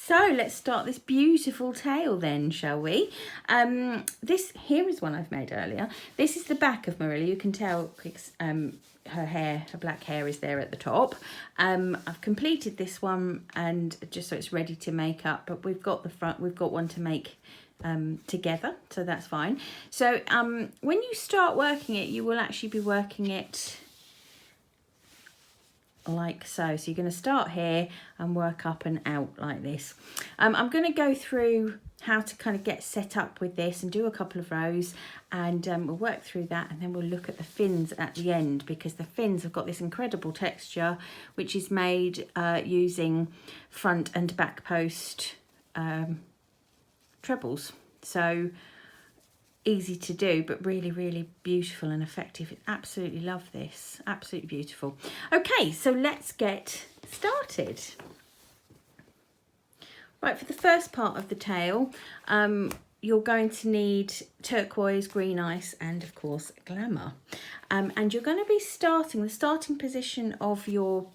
So let's start this beautiful tail then, shall we? This here is one I've made earlier. This is the back of Marilla. You can tell her hair, her black hair is there at the top. I've completed this one and just so it's ready to make up, but we've got the front, we've got one to make together, so that's fine. So when you start working it, you will actually be working it like so. So you're going to start here and work up and out like this. I'm going to go through how to kind of get set up with this and do a couple of rows, and we'll work through that, and then we'll look at the fins at the end, because the fins have got this incredible texture which is made using front and back post trebles. So easy to do, but really, really beautiful and effective. Absolutely love this. Absolutely beautiful. Okay, so let's get started. Right, for the first part of the tail, you're going to need turquoise, green ice, and of course glamour. And you're going to be starting the starting position of your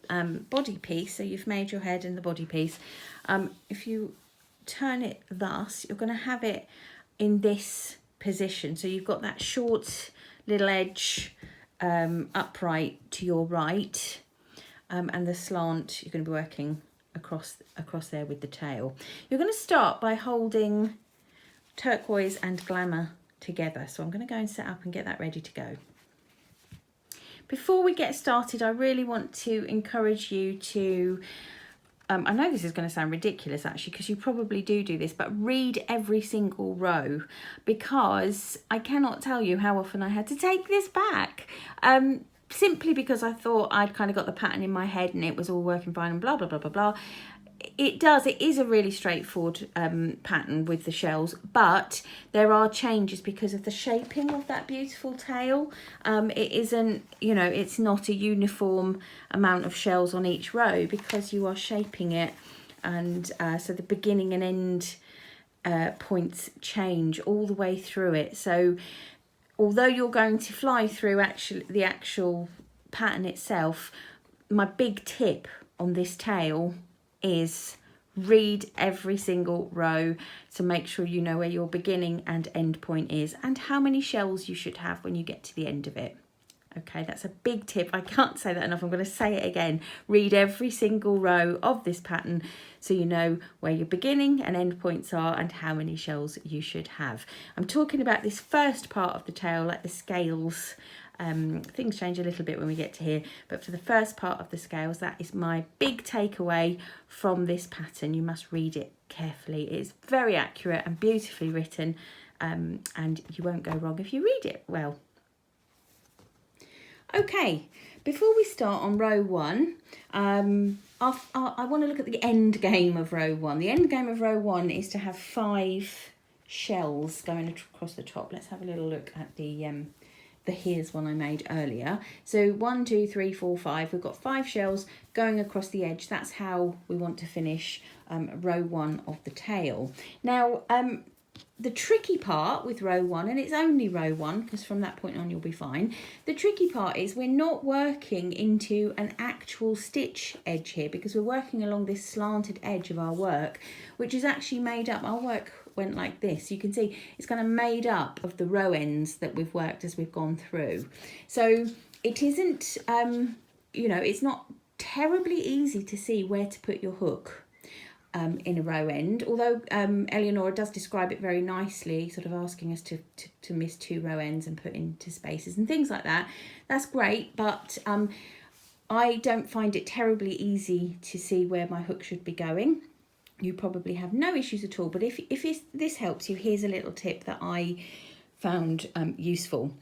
body piece. So you've made your head and the body piece. If you turn it thus, you're going to have it in this position. So you've got that short little edge upright to your right, and the slant you're going to be working across there with the tail. You're going to start by holding turquoise and glamour together. So I'm going to go and set up and get that ready to go. Before we get started, I really want to encourage you to I know this is going to sound ridiculous actually, because you probably do this, but read every single row, because I cannot tell you how often I had to take this back. Simply because I thought I'd kind of got the pattern in my head and it was all working fine and blah, blah, blah, blah, blah. It is a really straightforward pattern with the shells, but there are changes because of the shaping of that beautiful tail. It isn't, you know, it's not a uniform amount of shells on each row because you are shaping it, and so the beginning and end points change all the way through it. So although you're going to fly through the actual pattern itself, my big tip on this tail is read every single row to make sure you know where your beginning and end point is and how many shells you should have when you get to the end of it. Okay, that's a big tip. I can't say that enough. I'm going to say it again. Read every single row of this pattern so you know where your beginning and end points are and how many shells you should have. I'm talking about this first part of the tail, like the scales. Things change a little bit when we get to here, but for the first part of the scales, that is my big takeaway from this pattern. You must read it carefully. It's very accurate and beautifully written, and you won't go wrong if you read it well. Okay, before we start on row one, I want to look at the end game of row one. The end game of row one is to have 5 shells going across the top. Let's have a little look at the here's one I made earlier. So 1, 2, 3, 4, 5. We've got 5 shells going across the edge. That's how we want to finish row one of the tail. Now, the tricky part with row one, and it's only row one because from that point on you'll be fine. The tricky part is we're not working into an actual stitch edge here because we're working along this slanted edge of our work, which is actually made up. Our work went like this. You can see it's kind of made up of the row ends that we've worked as we've gone through. So it isn't, you know, it's not terribly easy to see where to put your hook in a row end, although Eleonora does describe it very nicely, sort of asking us to miss 2 row ends and put into spaces and things like that. That's great, but I don't find it terribly easy to see where my hook should be going. You probably have no issues at all, but if this helps you, here's a little tip that I found useful.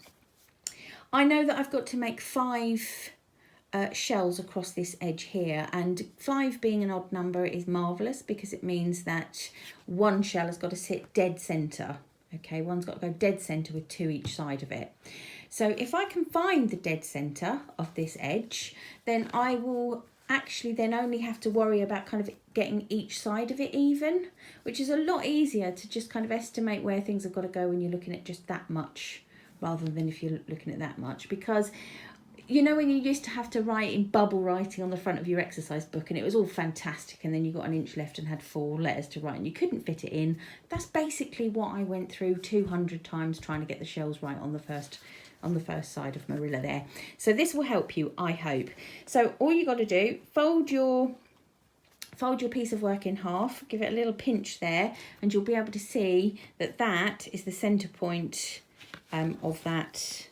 I know that I've got to make 5 shells across this edge here, and 5 being an odd number is marvellous because it means that one shell has got to sit dead centre. Okay, one's got to go dead centre with 2 each side of it. So if I can find the dead centre of this edge, then I will actually then only have to worry about kind of getting each side of it even, which is a lot easier to just kind of estimate where things have got to go when you're looking at just that much rather than if you're looking at that much, because you know when you used to have to write in bubble writing on the front of your exercise book and it was all fantastic, and then you got an inch left and had 4 letters to write and you couldn't fit it in? That's basically what I went through 200 times trying to get the shells right on the first side of Marilla there. So this will help you, I hope. So all you got to do, fold your piece of work in half, give it a little pinch there, and you'll be able to see that that is the center point of that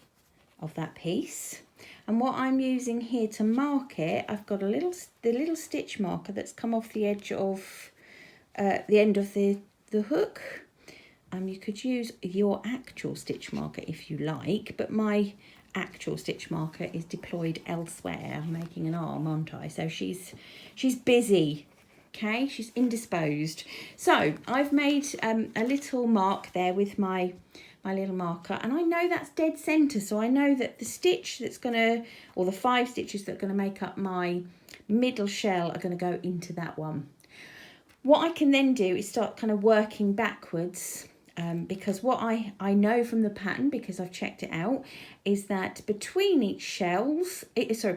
piece. And what I'm using here to mark it, I've got the little stitch marker that's come off the edge of the end of the hook. You could use your actual stitch marker if you like, but my actual stitch marker is deployed elsewhere. I'm making an arm, aren't I? So she's busy. Okay, she's indisposed. So I've made a little mark there with my little marker, and I know that's dead center, so I know that the stitch that's gonna, or the 5 stitches that are gonna make up my middle shell are gonna go into that one. What I can then do is start kind of working backwards, because what I know from the pattern, because I've checked it out, is that between shells is a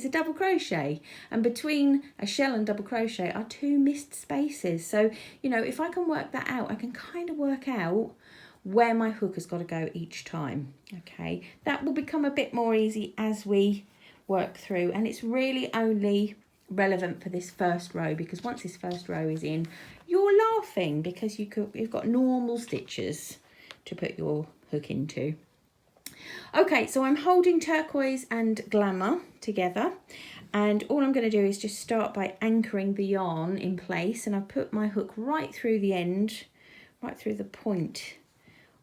double crochet, and between a shell and double crochet are 2 missed spaces. So, you know, if I can work that out, I can kind of work out where my hook has got to go each time. Okay, that will become a bit more easy as we work through, and it's really only relevant for this first row, because once this first row is in, you're laughing because you've got normal stitches to put your hook into. Okay, so I'm holding Turquoise and Glamour together, and all I'm going to do is just start by anchoring the yarn in place, and I've put my hook right through the end, right through the point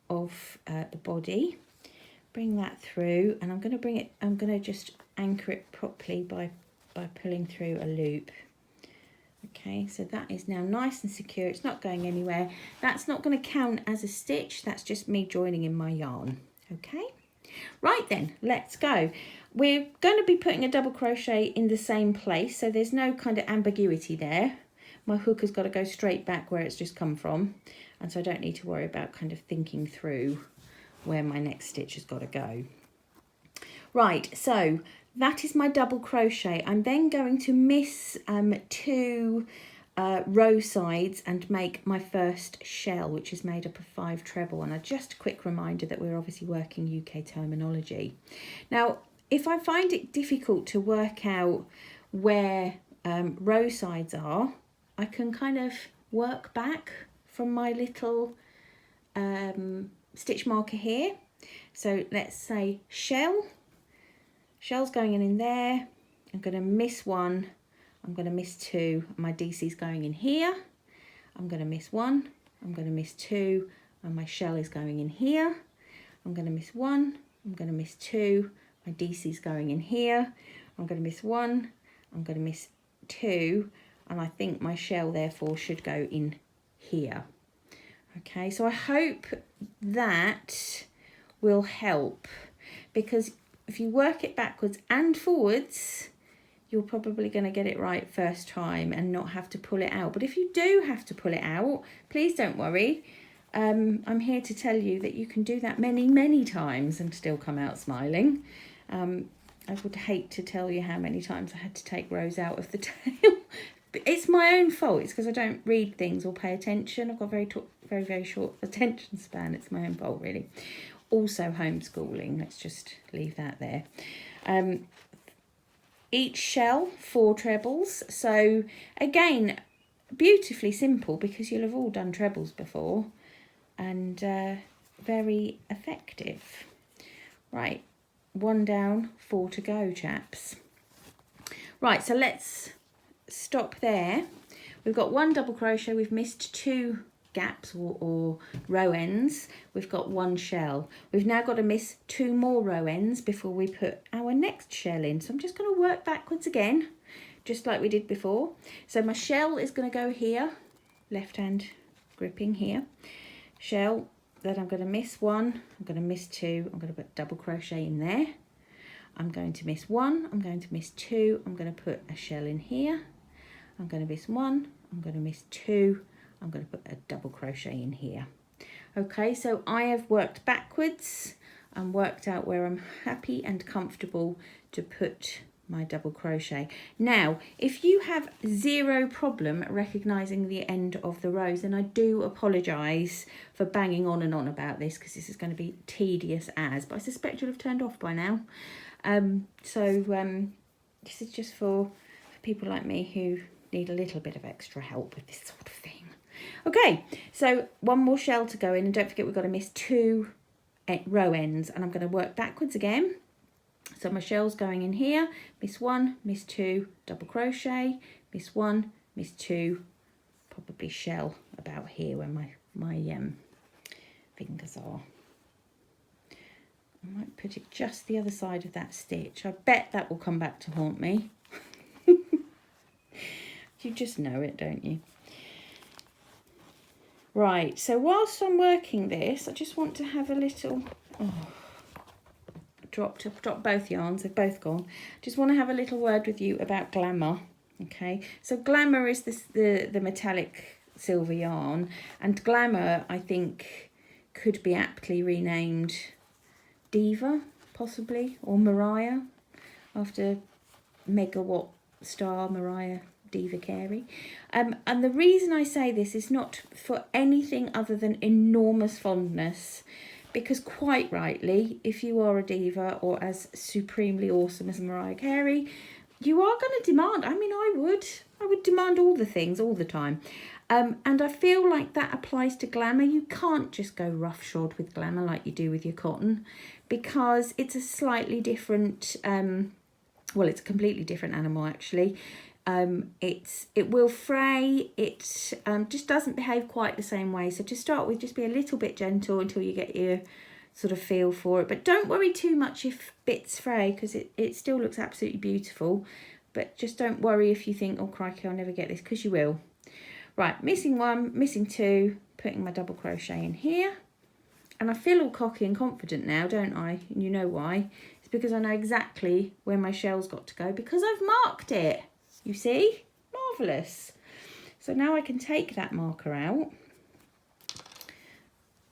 of the body. Bring that through, and I'm going to just anchor it properly by pulling through a loop. Okay, so that is now nice and secure. It's not going anywhere. That's not going to count as a stitch. That's just me joining in my yarn. Okay, right then, let's go. We're going to be putting a double crochet in the same place, so there's no kind of ambiguity there. My hook has got to go straight back where it's just come from, and so I don't need to worry about kind of thinking through where my next stitch has got to go. Right, so that is my double crochet. I'm then going to miss 2 row sides and make my first shell, which is made up of 5 treble. And just a quick reminder that we're obviously working UK terminology. Now, if I find it difficult to work out where row sides are, I can kind of work back from my little stitch marker here. So let's say shell's going in there. I'm going to miss 1, I'm going to miss 2, and my DC's going in here. I'm going to miss 1, I'm going to miss 2, and my shell is going in here. I'm going to miss 1, I'm going to miss 2, my DC's going in here. I'm going to miss 1, I'm going to miss 2, and I think my shell therefore should go in here. Okay, so I hope that will help, because if you work it backwards and forwards, you're probably going to get it right first time and not have to pull it out. But if you do have to pull it out, please don't worry. I'm here to tell you that you can do that many, many times and still come out smiling. I would hate to tell you how many times I had to take rows out of the tail. But it's my own fault. It's because I don't read things or pay attention. I've got very, very short attention span. It's my own fault, really. Also homeschooling, let's just leave that there. Each shell 4 trebles, so again beautifully simple because you'll have all done trebles before, and very effective. Right, 1 down, 4 to go, chaps. Right, so let's stop there. We've got 1 double crochet, we've missed 2 gaps or row ends, we've got 1 shell. We've now got to miss 2 more row ends before we put our next shell in. So I'm just going to work backwards again, just like we did before. So my shell is going to go here, left hand gripping here. Shell, then I'm going to miss 1, I'm going to miss 2, I'm going to put double crochet in there. I'm going to miss 1, I'm going to miss 2, I'm going to put a shell in here. I'm going to miss 1, I'm going to miss 2, I'm going to put a double crochet in here. Okay, so I have worked backwards. and worked out where I'm happy and comfortable to put my double crochet. Now, if you have zero problem recognizing the end of the rows, then I do apologize for banging on and on about this, because this is going to be tedious as, but I suspect you'll have turned off by now. This is just for people like me who need a little bit of extra help with this sort of thing. Okay, so one more shell to go in, and don't forget we've got to miss 2 row ends, and I'm going to work backwards again. So my shell's going in here, miss 1, miss 2, double crochet, miss 1, miss 2, probably shell about here where my fingers are. I might put it just the other side of that stitch. I bet that will come back to haunt me. You just know it, don't you? Right, so whilst I'm working this, I just want to have a little... Dropped both yarns, they've both gone. Just want to have a little word with you about Glamour. Okay, so Glamour is the metallic silver yarn, and Glamour, I think, could be aptly renamed Diva, possibly, or Mariah, after megawatt star Mariah Diva Carey. And the reason I say this is not for anything other than enormous fondness, because quite rightly, if you are a diva or as supremely awesome as Mariah Carey, you are going to demand, I mean, I would demand all the things all the time. And I feel like that applies to Glamour. You can't just go roughshod with Glamour like you do with your cotton, because it's a slightly different, well, it's a completely different animal actually. It will fray, it just doesn't behave quite the same way. So to start with, just be a little bit gentle until you get your sort of feel for it. But don't worry too much if bits fray, because it still looks absolutely beautiful. But just don't worry if you think, oh crikey, I'll never get this, because you will. Right, missing 1, missing 2, putting my double crochet in here. And I feel all cocky and confident now, don't I? And you know why? It's because I know exactly where my shell's got to go, because I've marked it. You see? Marvellous. So now I can take that marker out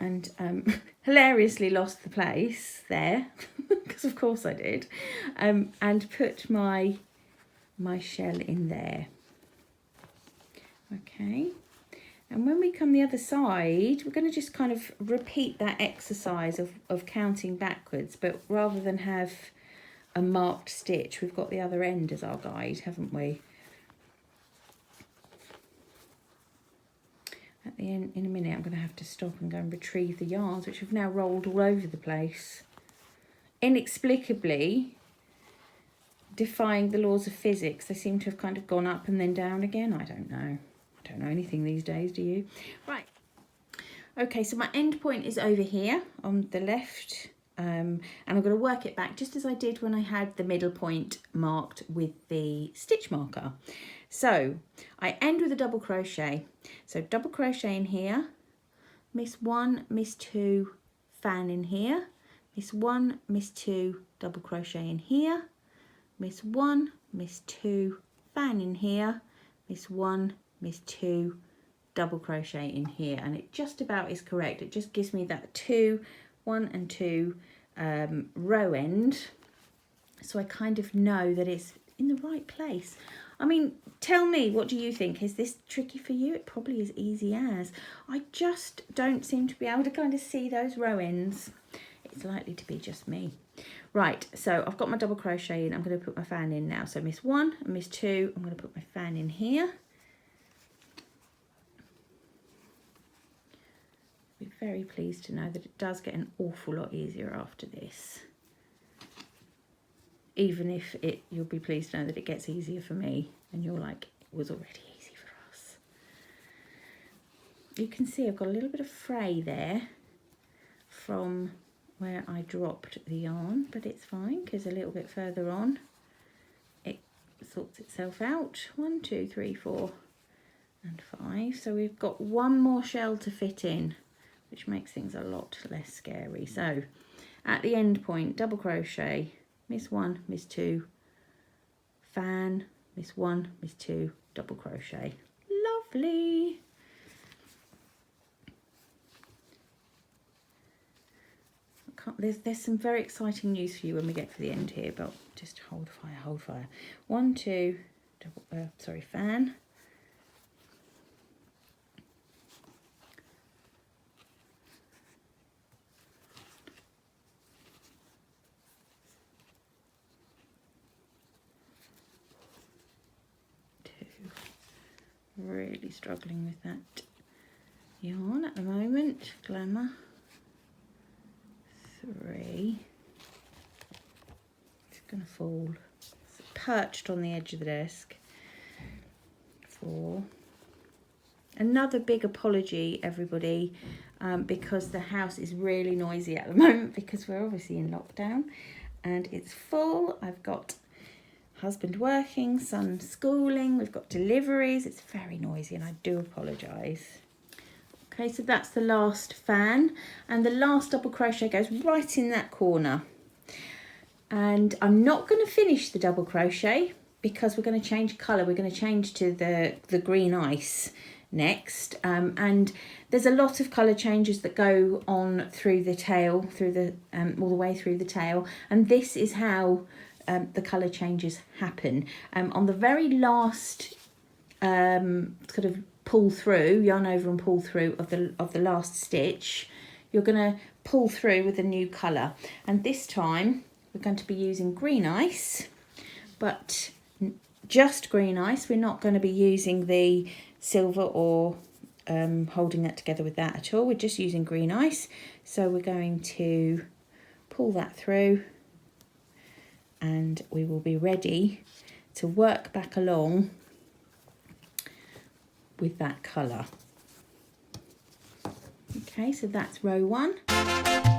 and hilariously lost the place there, because of course I did, and put my shell in there. Okay. And when we come the other side, we're going to just kind of repeat that exercise of counting backwards, but rather than have a marked stitch, we've got the other end as our guide, haven't we? At the end, in a minute, I'm going to have to stop and go and retrieve the yarns, which have now rolled all over the place. Inexplicably, defying the laws of physics, they seem to have kind of gone up and then down again. I don't know. I don't know anything these days, do you? Right. Okay, so my end point is over here on the left. And I'm going to work it back just as I did when I had the middle point marked with the stitch marker. So I end with a double crochet. So double crochet in here, miss 1, miss 2, fan in here, miss 1, miss 2, double crochet in here, miss 1, miss 2, fan in here, miss 1, miss 2, double crochet in here. And it just about is correct. It just gives me that 2, 1 and 2 row end, so I kind of know that it's in the right place. I mean, tell me, what do you think? Is this tricky for you? It probably is easy as. I just don't seem to be able to kind of see those row ends. It's likely to be just me. Right, so I've got my double crochet in. I'm going to put my fan in now. So miss 1 and miss 2, I'm going to put my fan in here. Be very pleased to know that it does get an awful lot easier after this. Even if you'll be pleased to know that it gets easier for me, and you're like, it was already easy for us. You can see I've got a little bit of fray there from where I dropped the yarn, but it's fine because a little bit further on it sorts itself out. 1, 2, 3, 4 and 5. So we've got one more shell to fit in, which makes things a lot less scary. So at the end point, double crochet, miss 1, miss 2, fan, miss 1, miss 2, double crochet. there's some very exciting news for you when we get to the end here, but just hold fire, hold fire. 1, 2, fan. Really struggling with that yarn at the moment. Glamour. 3. It's gonna fall. It's perched on the edge of the desk. 4. Another big apology, everybody, because the house is really noisy at the moment because we're obviously in lockdown and it's full. I've got husband working, son schooling, we've got deliveries. It's very noisy and I do apologise. Okay, so that's the last fan and the last double crochet goes right in that corner. And I'm not going to finish the double crochet because we're going to change colour. We're going to change to the green ice next. And there's a lot of colour changes that go on through the tail, through the all the way through the tail. And this is how the colour changes happen. On the very last sort of pull through, yarn over and pull through of the last stitch, you're going to pull through with a new colour. And this time we're going to be using green ice, but just green ice. We're not going to be using the silver or holding that together with that at all. We're just using green ice. So we're going to pull that through and we will be ready to work back along with that colour. Okay, so that's row 1.